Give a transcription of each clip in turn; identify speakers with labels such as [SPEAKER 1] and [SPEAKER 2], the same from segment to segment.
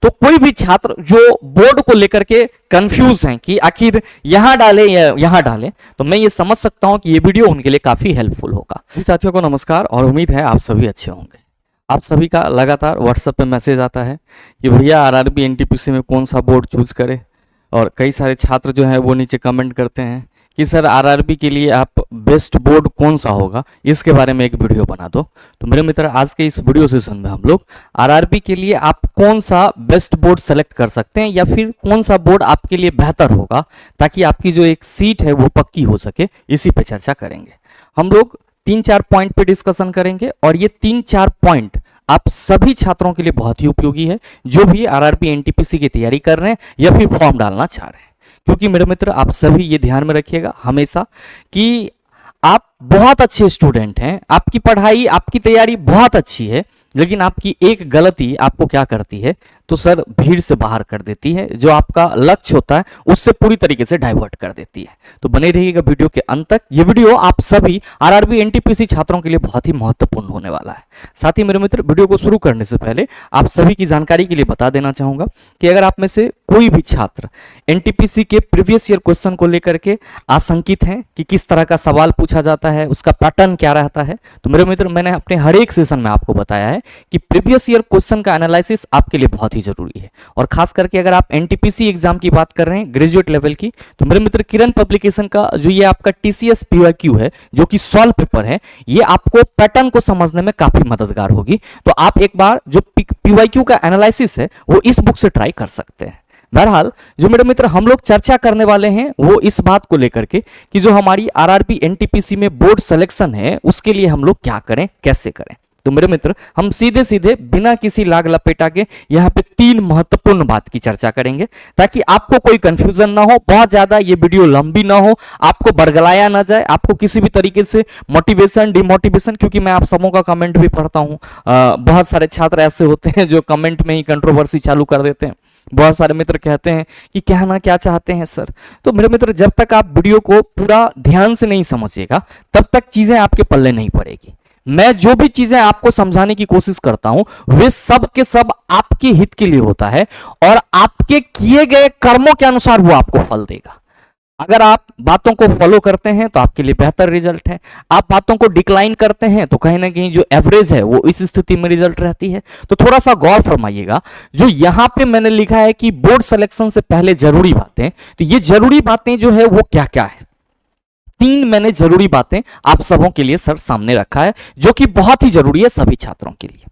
[SPEAKER 1] तो कोई भी छात्र जो बोर्ड को लेकर के कंफ्यूज हैं कि आखिर यहां डालें या यहां डालें, तो मैं ये समझ सकता हूं कि ये वीडियो उनके लिए काफी हेल्पफुल होगा। साथियों को नमस्कार और उम्मीद है आप सभी अच्छे होंगे। आप सभी का लगातार व्हाट्सएप पे मैसेज आता है कि भैया आरआरबी एनटीपीसी में कौन सा बोर्ड चूज करें, और कई सारे छात्र जो है वो नीचे कमेंट करते हैं कि सर आरआरबी के लिए आप बेस्ट बोर्ड कौन सा होगा, इसके बारे में एक वीडियो बना दो। तो मेरे मित्र, आज के इस वीडियो सेशन में हम लोग आरआरबी के लिए आप कौन सा बेस्ट बोर्ड सेलेक्ट कर सकते हैं या फिर कौन सा बोर्ड आपके लिए बेहतर होगा ताकि आपकी जो एक सीट है वो पक्की हो सके, इसी पे चर्चा करेंगे। हम लोग 3-4 पॉइंट पे डिस्कशन करेंगे और ये 3-4 पॉइंट आप सभी छात्रों के लिए बहुत ही उपयोगी है जो भी आरआरबी एनटीपीसी की तैयारी कर रहे हैं या फिर फॉर्म डालना चाह रहे हैं। क्योंकि मेरे मित्र, आप सभी ये ध्यान में रखिएगा हमेशा कि आप बहुत अच्छे स्टूडेंट हैं, आपकी पढ़ाई आपकी तैयारी बहुत अच्छी है, लेकिन आपकी एक गलती आपको क्या करती है, तो सर भीड़ से बाहर कर देती है, जो आपका लक्ष्य होता है उससे पूरी तरीके से डाइवर्ट कर देती है। तो बने रहिएगा वीडियो के अंत तक। ये वीडियो आप सभी आरआरबी एनटीपीसी छात्रों के लिए बहुत ही महत्वपूर्ण होने वाला है। साथ ही मेरे मित्र, वीडियो को शुरू करने से पहले आप सभी की जानकारी के लिए बता देना चाहूंगा कि अगर आप में से कोई भी छात्र एनटीपीसी के प्रीवियस ईयर क्वेश्चन को लेकर के आशंकित हैं कि किस तरह का सवाल पूछा जाता है, उसका पैटर्न क्या रहता है, तो मेरे मित्र, मैंने अपने हर एक सेशन में आपको बताया है कि प्रीवियस ईयर क्वेश्चन का एनालिसिस आपके लिए बहुत ही जरूरी है। और खास करके अगर आप एनटीपीसी एग्जाम की बात कर रहे हैं ग्रेजुएट लेवल की, तो मेरे मित्र, किरण पब्लिकेशन का जो ये आपका टीसीएस पीवाईक्यू है जो कि सॉल्व पेपर है, ये आपको पैटर्न को समझने में काफी मददगार होगी। तो आप एक बार जो पीवाईक्यू का एनालिसिस है वो इस बुक से ट्राई कर सकते हैं। बहरहाल, जो मेरे मित्र हम लोग चर्चा करने वाले हैं वो इस बात को लेकर के कि जो हमारी आरआरबी एनटीपीसी में बोर्ड सिलेक्शन है उसके लिए हम लोग क्या करें, कैसे करें। तो मेरे मित्र, हम सीधे सीधे बिना किसी लाग लपेटा के यहाँ पे 3 महत्वपूर्ण बात की चर्चा करेंगे ताकि आपको कोई कंफ्यूजन ना हो, बहुत ज्यादा ये वीडियो लंबी ना हो, आपको बरगलाया ना जाए, आपको किसी भी तरीके से मोटिवेशन डिमोटिवेशन, क्योंकि मैं आप सबों का कमेंट भी पढ़ता हूँ। बहुत सारे छात्र ऐसे होते हैं जो कमेंट में ही कंट्रोवर्सी चालू कर देते हैं। बहुत सारे मित्र कहते हैं कि कहना क्या चाहते हैं सर। तो मेरे मित्र, जब तक आप वीडियो को पूरा ध्यान से नहीं समझिएगा तब तक चीजें आपके पल्ले नहीं पड़ेगी। मैं जो भी चीजें आपको समझाने की कोशिश करता हूं वे सब के सब आपके हित के लिए होता है और आपके किए गए कर्मों के अनुसार वो आपको फल देगा। अगर आप बातों को फॉलो करते हैं तो आपके लिए बेहतर रिजल्ट है, आप बातों को डिक्लाइन करते हैं तो कहीं ना कहीं जो एवरेज है वो इस स्थिति में रिजल्ट रहती है। तो थोड़ा सा गौर फरमाइएगा, जो यहां पे मैंने लिखा है कि बोर्ड सिलेक्शन से पहले जरूरी बातें, तो ये जरूरी बातें जो है वो क्या क्या है। 3 मैंने जरूरी बातें आप सबों के लिए सर सामने रखा है जो कि बहुत ही जरूरी है सभी छात्रों के लिए।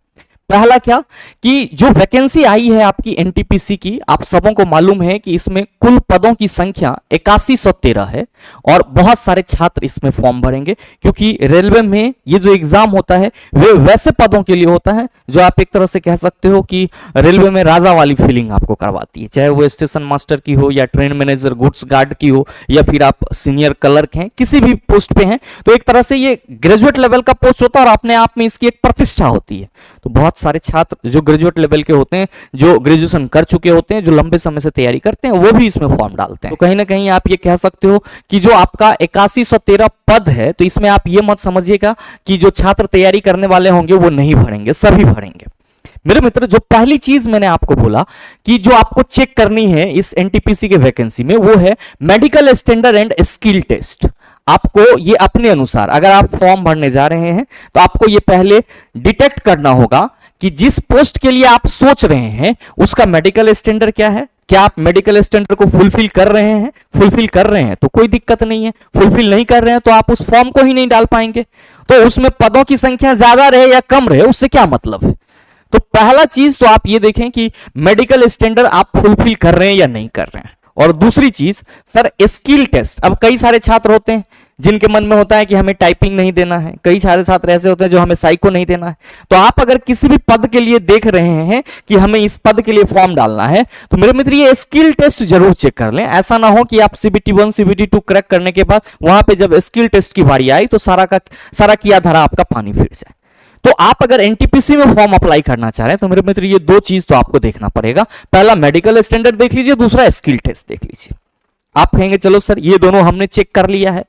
[SPEAKER 1] पहला क्या कि जो वैकेंसी आई है आपकी एनटीपीसी की, आप सबों को मालूम है कि इसमें कुल पदों की संख्या 8113 है और बहुत सारे छात्र इसमें फॉर्म भरेंगे, क्योंकि रेलवे में ये जो एग्जाम होता है वे वैसे पदों के लिए होता है जो आप एक तरह से कह सकते हो कि रेलवे में राजा वाली फीलिंग आपको करवाती है, चाहे वो स्टेशन मास्टर की हो या ट्रेन मैनेजर गुड्स गार्ड की हो या फिर आप सीनियर क्लर्क हैं, किसी भी पोस्ट पे हैं। तो एक तरह से ये ग्रेजुएट लेवल का पोस्ट होता है और अपने आप में इसकी एक प्रतिष्ठा होती है। तो बहुत सारे छात्र जो ग्रेजुएट लेवल के होते हैं, जो ग्रेजुएशन कर चुके होते हैं, जो लंबे समय से तैयारी करते हैं, वो भी इसमें फॉर्म डालते हैं। तो कहीं ना कहीं आप ये कह सकते हो कि जो आपका 8113 पद है, तो इसमें आप ये मत समझिएगा कि जो छात्र तैयारी करने वाले होंगे वो नहीं भरेंगे, सभी भरेंगे। मेरे मित्र, जो पहली चीज मैंने आपको बोला कि जो आपको चेक करनी है इस एनटीपीसी के वैकेंसी में, वो है medical standard and skill test. आपको ये अपने अनुसार, अगर आप फॉर्म भरने जा रहे हैं तो आपको ये पहले डिटेक्ट करना होगा कि जिस पोस्ट के लिए आप सोच रहे हैं उसका मेडिकल स्टैंडर्ड क्या है। क्या आप मेडिकल स्टैंडर्ड को फुलफिल कर रहे हैं? फुलफिल कर रहे हैं तो कोई दिक्कत नहीं है, फुलफिल नहीं कर रहे हैं तो आप उस फॉर्म को ही नहीं डाल पाएंगे। तो उसमें पदों की संख्या ज्यादा रहे या कम रहे उससे क्या मतलब है। तो पहला चीज तो आप ये देखें कि मेडिकल स्टैंडर्ड आप फुलफिल कर रहे हैं या नहीं कर रहे हैं। और दूसरी चीज, सर स्किल टेस्ट। अब कई सारे छात्र होते हैं जिनके मन में होता है कि हमें टाइपिंग नहीं देना है, कई सारे छात्र ऐसे होते हैं जो हमें साइको नहीं देना है। तो आप अगर किसी भी पद के लिए देख रहे हैं कि हमें इस पद के लिए फॉर्म डालना है, तो मेरे मित्र ये स्किल टेस्ट जरूर चेक कर लें। ऐसा ना हो कि आप CBT 1 CBT 2 क्रैक करने के बाद वहां पे जब स्किल टेस्ट की बारी आई तो सारा किया धरा आपका पानी फिर जाए। तो आप अगर एनटीपीसी में फॉर्म अप्लाई करना चाह रहे हैं तो मेरे मित्र ये 2 चीज तो आपको देखना पड़ेगा। पहला मेडिकल स्टैंडर्ड देख लीजिए, दूसरा स्किल टेस्ट देख लीजिए। आप कहेंगे चलो सर ये दोनों हमने चेक कर लिया है,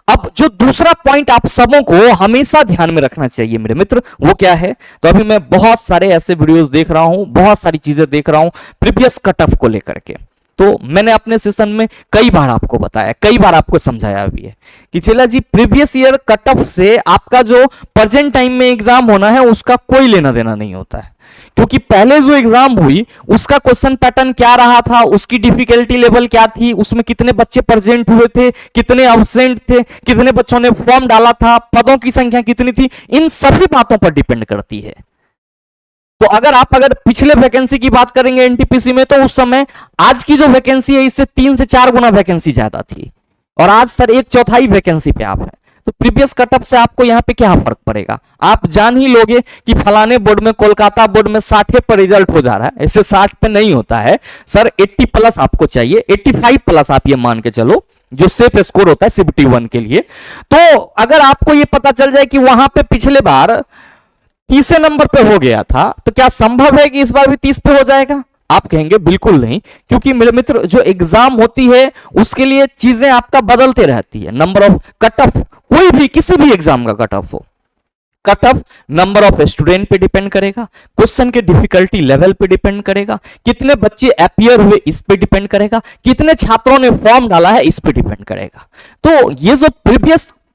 [SPEAKER 1] अब जो दूसरा पॉइंट आप सबों को हमेशा ध्यान में रखना चाहिए मेरे मित्र, वो क्या है? तो अभी मैं बहुत सारे ऐसे वीडियोस देख रहा हूं, बहुत सारी चीजें देख रहा हूं प्रीवियस कट ऑफ को लेकर के। तो मैंने अपने सेशन में कई बार आपको बताया, कई बार आपको समझाया भी है कि चला जी प्रीवियस ईयर कट ऑफ से आपका जो प्रेजेंट टाइम में एग्जाम होना है उसका कोई लेना देना नहीं होता है, क्योंकि पहले जो एग्जाम हुई उसका क्वेश्चन पैटर्न क्या रहा था, उसकी डिफिकल्टी लेवल क्या थी, उसमें कितने बच्चे प्रेजेंट हुए थे, कितने अब्सेंट थे, कितने बच्चों ने फॉर्म डाला था, पदों की संख्या कितनी थी, इन सभी बातों पर डिपेंड करती है। तो अगर पिछले वैकेंसी की बात करेंगे एनटीपीसी में, तो उस समय आज की जो वैकेंसी है इससे 3 से 4 गुना वैकेंसी ज्यादा थी, और आज सर 1/4 वैकेंसी पे आप है। तो प्रीवियस कटअप से आपको यहां पे क्या फर्क पड़ेगा? आप जान ही लोगे कि फलाने बोर्ड में, कोलकाता बोर्ड में 60 पर रिजल्ट हो जा रहा है, इसलिए 60 पे नहीं होता है सर, 80 प्लस आपको चाहिए, 85 प्लस आप ये मान के चलो, जो सेफ स्कोर होता है CBT 1 के लिए। तो अगर आपको ये पता चल जाए कि वहां पे पिछले बार 30 नंबर पे हो गया था, तो क्या संभव है कि इस बार भी 30 पे हो जाएगा? आप कहेंगे बिल्कुल नहीं, क्योंकि मेरे मित्र जो एग्जाम होती है उसके लिए चीजें आपका बदलते रहती है। नंबर ऑफ कट ऑफ, कोई भी किसी भी एग्जाम का कट ऑफ हो, cut off number of student पे डिपेंड करेगा, क्वेश्चन के डिफिकल्टी लेवल पे डिपेंड करेगा, कितने बच्चे अपियर हुए इस पे डिपेंड करेगा, कितने छात्रों ने फॉर्म डाला है इस पे डिपेंड करेगा। तो ये जो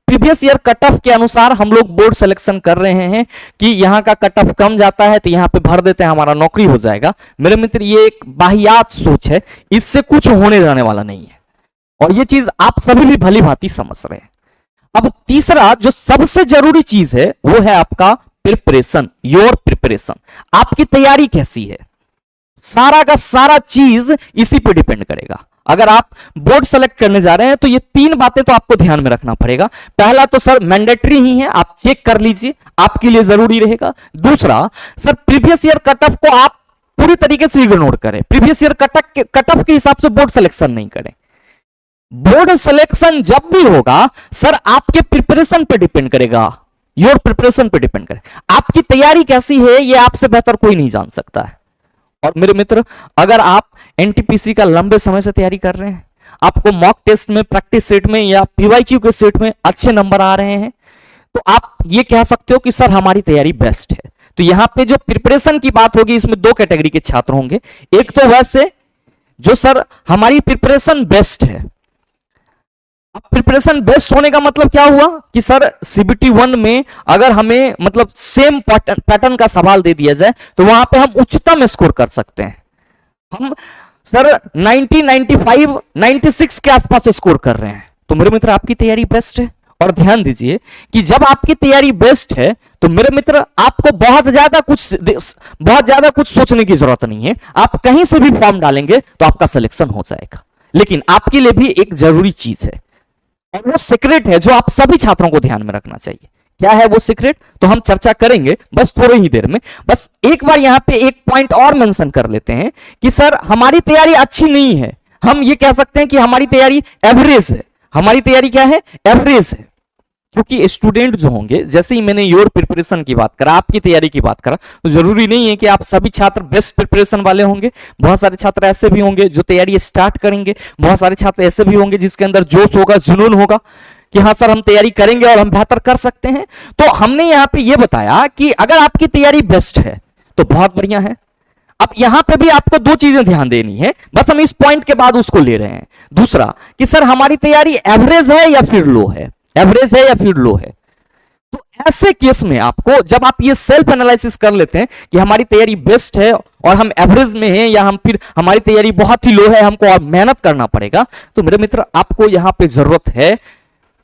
[SPEAKER 1] प्रीवियस ईयर कट ऑफ के अनुसार हम लोग बोर्ड सिलेक्शन कर रहे हैं कि यहां का कट ऑफ कम जाता है तो यहां पे भर देते हैं, हमारा नौकरी हो जाएगा। मेरे मित्र ये एक वाहियात सोच है, इससे कुछ होने जाने वाला नहीं है, और ये चीज आप सभी भी भली भांति समझ रहे हैं। अब तीसरा जो सबसे जरूरी चीज है वो है आपका प्रिपरेशन, योर प्रिपरेशन। आपकी तैयारी कैसी है, सारा का सारा चीज इसी पे डिपेंड करेगा। अगर आप बोर्ड सेलेक्ट करने जा रहे हैं तो ये 3 बातें तो आपको ध्यान में रखना पड़ेगा। पहला तो सर मैंडेटरी ही है, आप चेक कर लीजिए, आपके लिए जरूरी रहेगा। दूसरा sir previous year cut off को आप पूरी तरीके से इग्नोर करें, प्रीवियस ईयर कट ऑफ के हिसाब से बोर्ड सिलेक्शन नहीं करें। बोर्ड सिलेक्शन जब भी होगा सर आपके प्रिपरेशन पे डिपेंड करेगा, योर प्रिपरेशन पे डिपेंड करेगा। आपकी तैयारी कैसी है ये आपसे बेहतर कोई नहीं जान सकता है। और मेरे मित्र अगर आप एनटीपीसी का लंबे समय से तैयारी कर रहे हैं, आपको मॉक टेस्ट में, प्रैक्टिस सेट में या पीवाईक्यू के सेट में अच्छे नंबर आ रहे हैं, तो आप ये कह सकते हो कि सर हमारी तैयारी बेस्ट है। तो यहां पे जो प्रिपरेशन की बात होगी इसमें 2 कैटेगरी के छात्र होंगे। एक तो वैसे जो सर हमारी प्रिपरेशन बेस्ट है। अब प्रिपरेशन बेस्ट होने का मतलब क्या हुआ कि सर CBT 1 में अगर हमें मतलब सेम पैटर्न का सवाल दे दिया जाए तो वहां पे हम उच्चतम स्कोर कर सकते हैं। हम सर 90, 95, 96 के आसपास स्कोर कर रहे हैं। तो मेरे मित्र आपकी तैयारी बेस्ट है। और ध्यान दीजिए कि जब आपकी तैयारी बेस्ट है तो मेरे मित्र आपको बहुत ज्यादा कुछ सोचने की जरूरत नहीं है। आप कहीं से भी फॉर्म डालेंगे तो आपका सिलेक्शन हो जाएगा। लेकिन आपके लिए भी एक जरूरी चीज है और वो सीक्रेट है जो आप सभी छात्रों को ध्यान में रखना चाहिए। क्या है वो सीक्रेट, तो हम चर्चा करेंगे बस थोड़ी ही देर में। बस एक बार यहां पे एक पॉइंट और मेंशन कर लेते हैं कि सर हमारी तैयारी अच्छी नहीं है, हम ये कह सकते हैं कि हमारी तैयारी एवरेज है। हमारी तैयारी क्या है? एवरेज है। क्योंकि स्टूडेंट जो होंगे, जैसे ही मैंने योर प्रिपरेशन की बात करा, आपकी तैयारी की बात करा, तो जरूरी नहीं है कि आप सभी छात्र बेस्ट प्रिपरेशन वाले होंगे। बहुत सारे छात्र ऐसे भी होंगे जो तैयारी स्टार्ट करेंगे, बहुत सारे छात्र ऐसे भी होंगे जिसके अंदर जोश होगा, जुनून होगा कि हाँ सर हम तैयारी करेंगे और हम बेहतर कर सकते हैं। तो हमने यहां पे ये बताया कि अगर आपकी तैयारी बेस्ट है तो बहुत बढ़िया है। अब यहां पे भी आपको 2 चीजें ध्यान देनी है, बस हम इस पॉइंट के बाद उसको ले रहे हैं। दूसरा कि सर हमारी तैयारी एवरेज है या फिर लो है, एवरेज है या फिर लो है। तो ऐसे केस में आपको जब आप ये सेल्फ एनालिसिस कर लेते हैं कि हमारी तैयारी बेस्ट है और हम एवरेज में हैं या हम फिर हमारी तैयारी बहुत ही लो है, हमको और मेहनत करना पड़ेगा, तो मेरे मित्र आपको यहां पे जरूरत है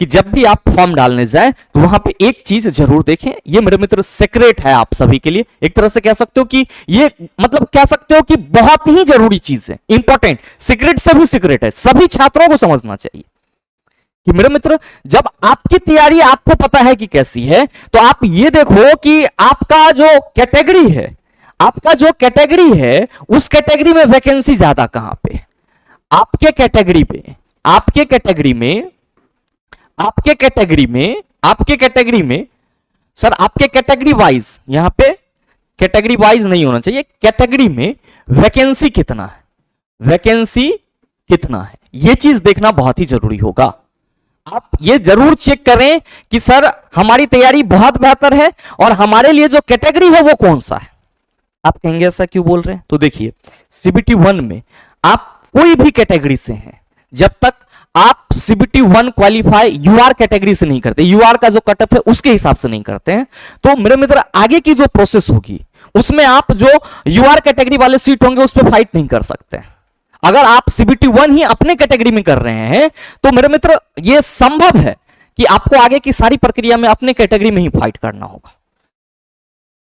[SPEAKER 1] कि जब भी आप फॉर्म डालने जाए तो वहां पे एक चीज जरूर देखें। ये मेरे मित्र सीक्रेट है आप सभी के लिए, एक तरह से कह सकते हो कि ये मतलब कह सकते हो कि बहुत ही जरूरी चीज है, इंपॉर्टेंट, सीक्रेट से भी सीक्रेट है, सभी छात्रों को समझना चाहिए कि मेरे मित्र जब आपकी तैयारी आपको पता है कि कैसी है, तो आप ये देखो कि आपका जो कैटेगरी है, आपका जो कैटेगरी है उस कैटेगरी में वैकेंसी ज्यादा कहां पे, आपके कैटेगरी पे, आपके कैटेगरी में, आपके कैटेगरी में सर आपके कैटेगरी वाइज, यहां पे कैटेगरी वाइज नहीं होना चाहिए, कैटेगरी में वैकेंसी कितना है, वैकेंसी कितना है, यह चीज देखना बहुत ही जरूरी होगा। आप ये जरूर चेक करें कि सर हमारी तैयारी बहुत बेहतर है और हमारे लिए जो कैटेगरी है वो कौन सा है। आप कहेंगे ऐसा क्यों बोल रहे हैं, तो देखिए सीबीटी 1 में आप कोई भी कैटेगरी से हैं, जब तक आप सीबीटी 1 क्वालिफाई यूआर कैटेगरी से नहीं करते, यूआर का जो कटअप है उसके हिसाब से नहीं करते हैं, तो मेरे मित्र आगे की जो प्रोसेस होगी उसमें आप जो यूआर कैटेगरी वाले सीट होंगे उस पर फाइट नहीं कर सकते। अगर आप सीबीटी 1 ही अपने कैटेगरी में कर रहे हैं तो मेरे मित्र यह संभव है कि आपको आगे की सारी प्रक्रिया में अपने कैटेगरी में ही फाइट करना होगा।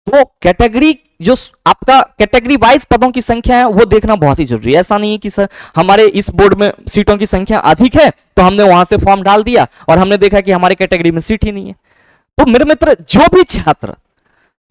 [SPEAKER 1] तो कैटेगरी जो आपका कैटेगरी वाइज पदों की संख्या है वो देखना बहुत ही जरूरी है। ऐसा नहीं है कि सर हमारे इस बोर्ड में सीटों की संख्या अधिक है तो हमने वहां से फॉर्म डाल दिया और हमने देखा कि हमारे कैटेगरी में सीट ही नहीं है। तो मेरे मित्र जो भी छात्र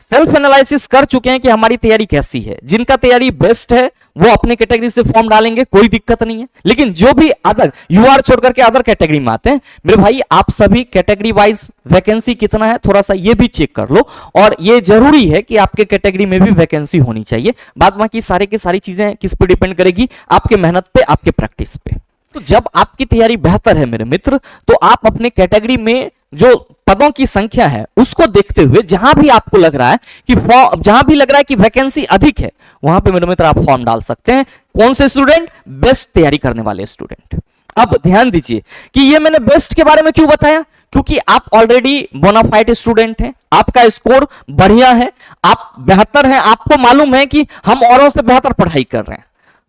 [SPEAKER 1] सेल्फ एनालिसिस कर चुके हैं कि हमारी तैयारी कैसी है, जिनका तैयारी बेस्ट है वो अपने कैटेगरी से फॉर्म डालेंगे, कोई दिक्कत नहीं है। लेकिन जो भी अदर यूआर छोड़ करके अदर कैटेगरी में आते हैं, मेरे भाई आप सभी कैटेगरी वाइज वैकेंसी कितना है थोड़ा सा ये भी चेक कर लो, और ये जरूरी है कि आपके कैटेगरी में भी वैकेंसी होनी चाहिए। बाद बाकी सारे की सारी चीजें किस पे डिपेंड करेगी, आपके मेहनत पे, आपके प्रैक्टिस पे। तो जब आपकी तैयारी बेहतर है मेरे मित्र, तो आप अपने कैटेगरी में जो पदों की संख्या है उसको देखते हुए जहां भी आपको लग रहा है कि जहां भी लग रहा है कि वैकेंसी अधिक है वहां पे मेरे मित्र आप फॉर्म डाल सकते हैं। कौन से स्टूडेंट? बेस्ट तैयारी करने वाले स्टूडेंट। अब ध्यान दीजिए कि ये मैंने बेस्ट के बारे में क्यों बताया, क्योंकि आप ऑलरेडी बोनाफाइड स्टूडेंट हैं, आपका स्कोर बढ़िया है, आप बेहतर हैं, आपको मालूम है कि हम औरों से बेहतर पढ़ाई कर रहे हैं,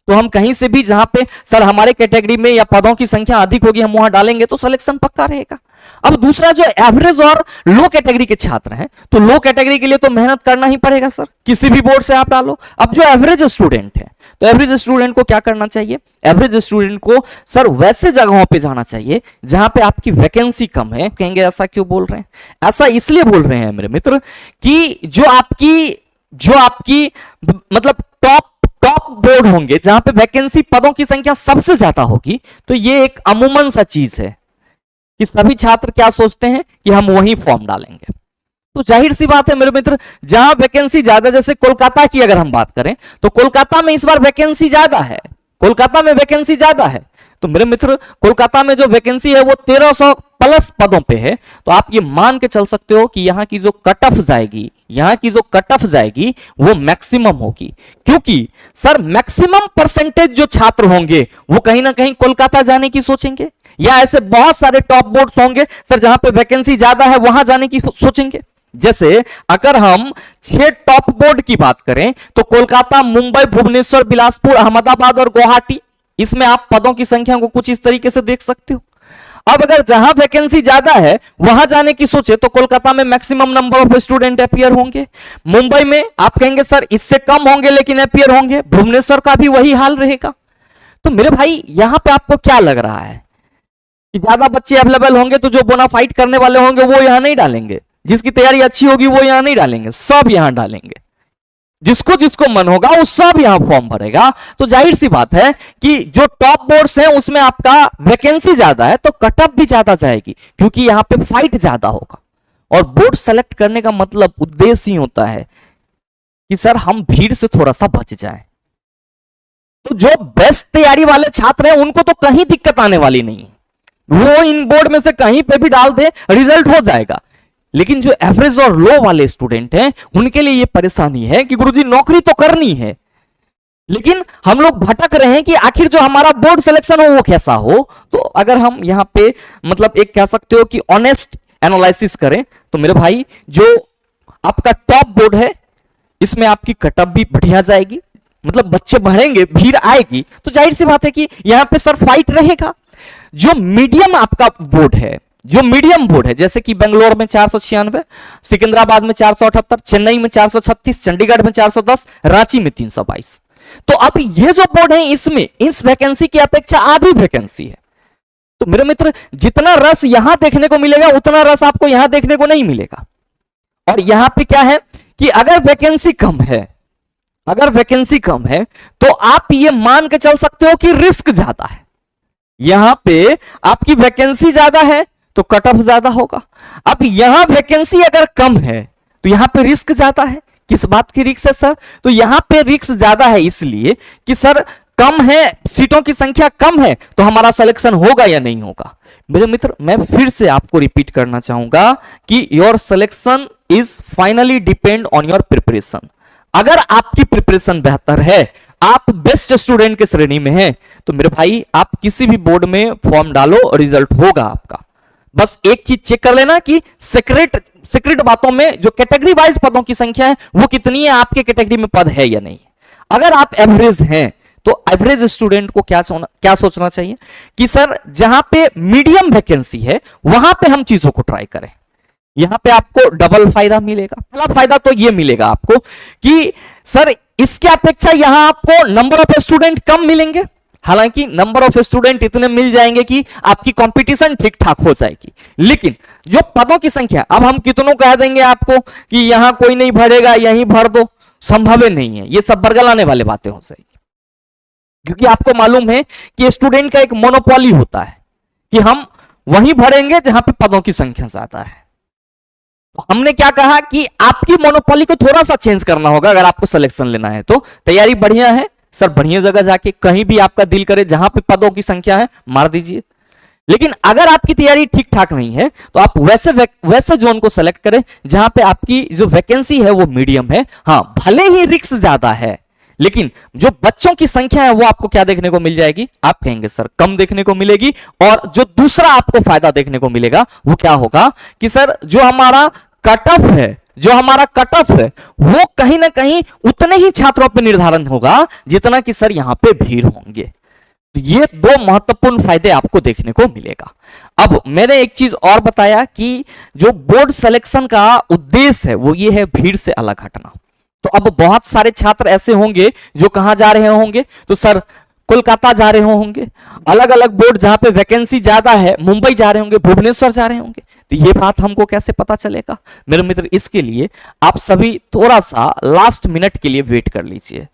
[SPEAKER 1] तो हम कहीं से भी जहां पे सर हमारे कैटेगरी में या पदों की संख्या अधिक होगी हम वहां डालेंगे तो सिलेक्शन पक्का रहेगा। अब दूसरा जो एवरेज और लो कैटेगरी के छात्र हैं, तो लो कैटेगरी के लिए तो मेहनत करना ही पड़ेगा सर, किसी भी बोर्ड से आप डालो। अब जो एवरेज स्टूडेंट है, तो एवरेज स्टूडेंट को क्या करना चाहिए? एवरेज स्टूडेंट को सर वैसे जगहों पे जाना चाहिए जहां पे आपकी वैकेंसी कम है। कहेंगे ऐसा क्यों बोल रहे हैं? ऐसा इसलिए बोल रहे हैं मेरे मित्र कि जो आपकी मतलब टॉप बोर्ड होंगे जहां पे वैकेंसी पदों की संख्या सबसे ज्यादा होगी, तो ये एक अमूमन सा चीज है कि सभी छात्र क्या सोचते हैं कि हम वहीं फॉर्म डालेंगे। तो जाहिर सी बात है मेरे मित्र, जहां वैकेंसी ज्यादा, जैसे कोलकाता की अगर हम बात करें तो कोलकाता में इस बार वैकेंसी ज्यादा है, कोलकाता में वैकेंसी ज्यादा है। तो मेरे मित्र कोलकाता में जो वैकेंसी है वो 1300 प्लस पदों पे है, तो आप ये मान के चल सकते हो कि यहां की जो कट ऑफ जाएगी वो मैक्सिमम होगी, क्योंकि सर मैक्सिमम परसेंटेज जो छात्र होंगे वो कहीं ना कहीं कोलकाता जाने की सोचेंगे, या ऐसे बहुत सारे टॉप बोर्ड्स होंगे सर जहां पे वैकेंसी ज्यादा है वहां जाने की सोचेंगे। जैसे अगर हम 6 टॉप बोर्ड की बात करें तो कोलकाता, मुंबई, भुवनेश्वर, बिलासपुर, अहमदाबाद और गुवाहाटी, इसमें आप पदों की संख्या को कुछ इस तरीके से देख सकते हो। अब अगर जहां वैकेंसी ज्यादा है वहां जाने की सोचे तो कोलकाता में maximum number of student appear होंगे, मुंबई में आप कहेंगे सर इससे कम होंगे लेकिन अपीयर होंगे, भुवनेश्वर का भी वही हाल रहेगा। तो मेरे भाई यहां पे आपको क्या लग रहा है कि ज्यादा बच्चे अवेलेबल होंगे तो जो बोनाफाइड करने वाले होंगे वो यहां नहीं डालेंगे, जिसकी तैयारी अच्छी होगी वो यहां नहीं डालेंगे, सब यहां डालेंगे, जिसको जिसको मन होगा वो सब यहां फॉर्म भरेगा। तो जाहिर सी बात है कि जो टॉप बोर्ड्स हैं उसमें आपका वैकेंसी ज्यादा है तो कटअप भी ज्यादा जाएगी, क्योंकि यहां पे फाइट ज्यादा होगा। और बोर्ड सेलेक्ट करने का मतलब उद्देश्य ही होता है कि सर हम भीड़ से थोड़ा सा बच जाएं। तो जो बेस्ट तैयारी वाले छात्र हैं उनको तो कहीं दिक्कत आने वाली नहीं है, वो इन बोर्ड में से कहीं पे भी डाल दे रिजल्ट हो जाएगा। लेकिन जो एवरेज और लो वाले स्टूडेंट हैं उनके लिए ये परेशानी है कि गुरुजी नौकरी तो करनी है, लेकिन हम लोग भटक रहे हैं कि आखिर जो हमारा बोर्ड सिलेक्शन हो वो कैसा हो। तो अगर हम यहां पे मतलब एक कह सकते हो कि ऑनेस्ट एनालिसिस करें तो मेरे भाई जो आपका टॉप बोर्ड है इसमें आपकी कटअप भी बढ़िया जाएगी, मतलब बच्चे बढ़ेंगे, भीड़ आएगी, तो जाहिर सी बात है कि यहां पे सर फाइट रहेगा। जो मीडियम आपका बोर्ड है, जो मीडियम बोर्ड है, जैसे कि बेंगलोर में 496, सिकंदराबाद में 478, चेन्नई में 436, चंडीगढ़ में 410, रांची में 322, तो अब ये जो बोर्ड है इसमें इस वैकेंसी की अपेक्षा आधी वैकेंसी है। तो मेरे मित्र जितना रस यहां देखने को मिलेगा उतना रस आपको यहां देखने को नहीं मिलेगा। और यहां पे क्या है कि अगर वैकेंसी कम है तो आप ये मान के चल सकते हो कि रिस्क ज्यादा है। यहां पे आपकी वैकेंसी ज्यादा है तो कट ऑफ ज्यादा होगा। अब यहां वैकेंसी अगर कम है तो यहां पे रिस्क ज्यादा है। किस बात की रिस्क है सर? तो यहां पे रिस्क ज्यादा है इसलिए कि सर कम है, सीटों की संख्या कम है, तो हमारा सिलेक्शन होगा या नहीं होगा? मेरे मित्र, मैं फिर से आपको रिपीट करना चाहूंगा कि your selection is finally depend on your preparation. अगर आपकी प्रिपरेशन बेहतर है, आप बेस्ट स्टूडेंट के श्रेणी में हैं, तो मेरे भाई आप किसी भी बोर्ड में फॉर्म डालो, रिजल्ट होगा आपका। बस एक चीज चेक कर लेना कि सीक्रेट बातों में जो कैटेगरी वाइज पदों की संख्या है वो कितनी है, आपके कैटेगरी में पद है या नहीं। अगर आप एवरेज हैं तो एवरेज स्टूडेंट को क्या सोचना चाहिए कि सर जहां पे मीडियम वैकेंसी है वहां पे हम चीजों को ट्राई करें। यहां पे आपको डबल फायदा मिलेगा। पहला फायदा तो ये मिलेगा आपको कि सर इसके अपेक्षा यहां आपको नंबर ऑफ स्टूडेंट कम मिलेंगे, हालांकि नंबर ऑफ स्टूडेंट इतने मिल जाएंगे कि आपकी कंपटीशन ठीक ठाक हो जाएगी, लेकिन जो पदों की संख्या, अब हम कितनों कह देंगे आपको कि यहां कोई नहीं भरेगा, यहीं भर दो, संभव नहीं है। ये सब बरगलाने वाले बातें हो जाएगी, क्योंकि आपको मालूम है कि स्टूडेंट का एक मोनोपोली होता है कि हम वहीं भरेंगे जहां पे पदों की संख्या ज्यादा है। तो हमने क्या कहा कि आपकी मोनोपोली को थोड़ा सा चेंज करना होगा अगर आपको सिलेक्शन लेना है। तो तैयारी बढ़िया है सर, बढ़िया जगह जाके कहीं भी आपका दिल करे जहां पे पदों की संख्या है मार दीजिए। लेकिन अगर आपकी तैयारी ठीक ठाक नहीं है तो आप वैसे जोन को सेलेक्ट करें जहां पे आपकी जो वैकेंसी है वो मीडियम है। हाँ, भले ही रिस्क ज्यादा है, लेकिन जो बच्चों की संख्या है वो आपको क्या देखने को मिल जाएगी? आप कहेंगे सर कम देखने को मिलेगी। और जो दूसरा आपको फायदा देखने को मिलेगा वो क्या होगा कि सर जो हमारा कट ऑफ है वो कहीं ना कहीं उतने ही छात्रों पर निर्धारण होगा जितना कि सर यहां पे भीड़ होंगे। तो ये दो महत्वपूर्ण फायदे आपको देखने को मिलेगा। अब मैंने एक चीज और बताया कि जो बोर्ड सिलेक्शन का उद्देश्य है वो ये है भीड़ से अलग हटना। तो अब बहुत सारे छात्र ऐसे होंगे जो कहां जा रहे होंगे, तो सर कोलकाता जा रहे होंगे, अलग अलग बोर्ड जहां पे वैकेंसी ज्यादा है, मुंबई जा रहे होंगे, भुवनेश्वर जा रहे होंगे। तो ये बात हमको कैसे पता चलेगा? मेरे मित्र, इसके लिए आप सभी थोड़ा सा लास्ट मिनट के लिए वेट कर लीजिए,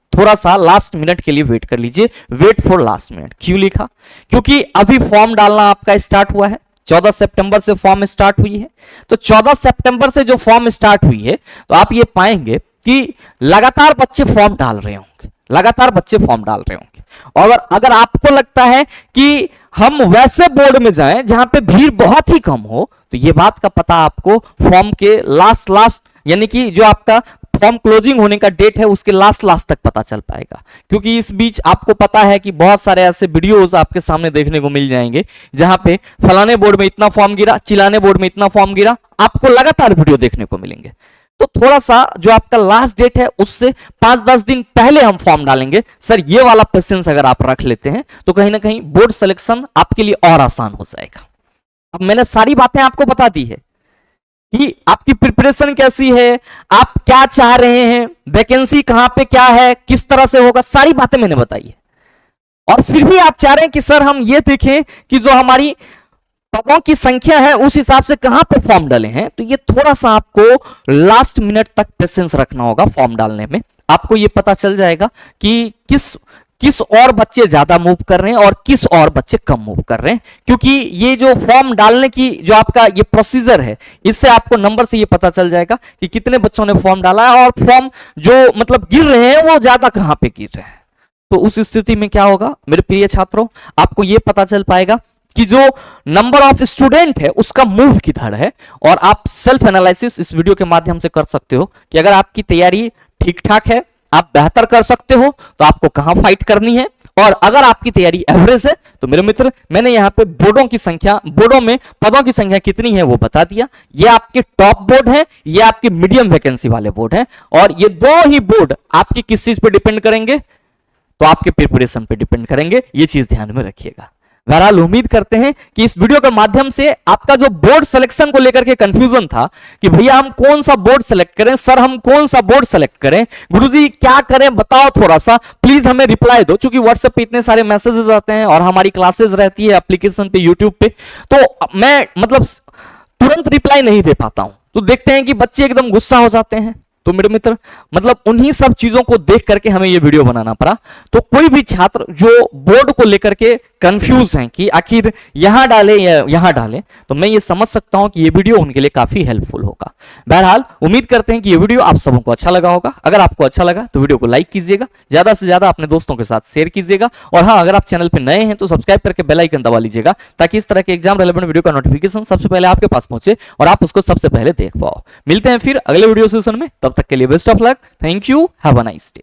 [SPEAKER 1] वेट फॉर लास्ट मिनट। क्यों लिखा? क्योंकि अभी फॉर्म डालना आपका स्टार्ट हुआ है, 14 सितंबर से फॉर्म स्टार्ट हुई है। तो 14 सितंबर से जो फॉर्म स्टार्ट हुई है तो आप ये पाएंगे कि लगातार बच्चे फॉर्म डाल रहे होंगे। और अगर आपको लगता है कि हम वैसे बोर्ड में जाएं जहां पे भीड़ बहुत ही कम हो, तो ये बात का पता आपको फॉर्म के लास्ट यानी कि जो आपका फॉर्म क्लोजिंग होने का डेट है उसके लास्ट तक पता चल पाएगा। क्योंकि इस बीच आपको पता है कि बहुत सारे ऐसे वीडियोस आपके सामने देखने को मिल जाएंगे जहां पे फलाने बोर्ड में इतना फॉर्म गिरा, चिलाने बोर्ड में इतना फॉर्म गिरा, आपको लगातार वीडियो देखने को मिलेंगे। तो थोड़ा सा जो आपका लास्ट डेट है उससे 5-10 दिन पहले हम फॉर्म डालेंगे। सर ये वाला पेशेंस अगर आप रख लेते हैं तो कहीं ना कहीं बोर्ड सिलेक्शन आपके लिए और आसान हो जाएगा। अब मैंने सारी बातें आपको बता दी है कि आपकी प्रिपरेशन कैसी है, आप क्या चाह रहे हैं, वैकेंसी कहां पे क्या है, किस तरह से होगा, सारी बातें मैंने बताई है। और फिर भी आप चाह रहे हैं कि सर हम ये देखें कि जो हमारी पदों की संख्या है उस हिसाब से कहां पे फॉर्म डाले हैं, तो ये थोड़ा सा आपको लास्ट मिनट तक पेशेंस रखना होगा। फॉर्म डालने में आपको ये पता चल जाएगा कि किस और बच्चे ज्यादा मूव कर रहे हैं और किस और बच्चे कम मूव कर रहे हैं। क्योंकि ये जो फॉर्म डालने की जो आपका ये प्रोसीजर है, इससे आपको नंबर से ये पता चल जाएगा कि कितने बच्चों ने फॉर्म डाला है और फॉर्म जो मतलब गिर रहे हैं वो ज्यादा कहां पे गिर रहे हैं। तो उस स्थिति में क्या होगा मेरे प्रिय छात्रों, आपको ये पता चल पाएगा कि जो नंबर ऑफ स्टूडेंट है उसका मूव किधर है। और आप सेल्फ एनालिसिस इस वीडियो के माध्यम से कर सकते हो कि अगर आपकी तैयारी ठीक ठाक है, आप बेहतर कर सकते हो, तो आपको कहां फाइट करनी है। और अगर आपकी तैयारी एवरेज है तो मेरे मित्र मैंने यहां पे बोर्डों में पदों की संख्या कितनी है वो बता दिया। ये आपके टॉप बोर्ड है, ये आपके मीडियम वैकेंसी वाले बोर्ड है। और ये दो ही बोर्ड आपकी किस चीज पे डिपेंड करेंगे, तो आपके प्रिपरेशन पे डिपेंड करेंगे। ये चीज ध्यान में रखिएगा। बहरहाल उम्मीद करते हैं कि इस वीडियो के माध्यम से आपका जो बोर्ड सिलेक्शन को लेकर के कंफ्यूजन था कि भैया हम कौन सा बोर्ड सेलेक्ट करें, सर हम कौन सा बोर्ड सेलेक्ट करें, गुरुजी क्या करें बताओ, थोड़ा सा प्लीज हमें रिप्लाई दो। क्योंकि व्हाट्सएप पे इतने सारे मैसेजेस आते हैं और हमारी क्लासेस रहती है एप्लीकेशन पे, यूट्यूब पे, तो मैं मतलब तुरंत रिप्लाई नहीं दे पाता हूं। तो देखते हैं कि बच्चे एकदम गुस्सा हो जाते हैं। तो मेरे मित्र मतलब उन्हीं सब चीजों को देख करके हमें ये वीडियो बनाना पड़ा। तो कोई भी छात्र जो बोर्ड को लेकर के कंफ्यूज हैं कि आखिर यहाँ डालें या यहाँ डालें, तो मैं ये समझ सकता हूं कि ये वीडियो उनके लिए काफी हेल्पफुल होगा। बहरहाल उम्मीद करते हैं कि ये वीडियो आप सबों को अच्छा लगा होगा। अगर आपको अच्छा लगा तो वीडियो को लाइक कीजिएगा, ज्यादा से ज्यादा अपने दोस्तों के साथ शेयर कीजिएगा, और हाँ, अगर आप चैनल पर नए हैं तो सब्सक्राइब करके बेल आइकन दबा लीजिएगा, ताकि इस तरह के एग्जाम रिलेवेंट वीडियो का नोटिफिकेशन सबसे पहले आपके पास पहुंचे और आप उसको सबसे पहले देख पाओ। मिलते हैं फिर अगले वीडियो सेशन में, तब तक के लिए best of luck. Thank you, have a nice day.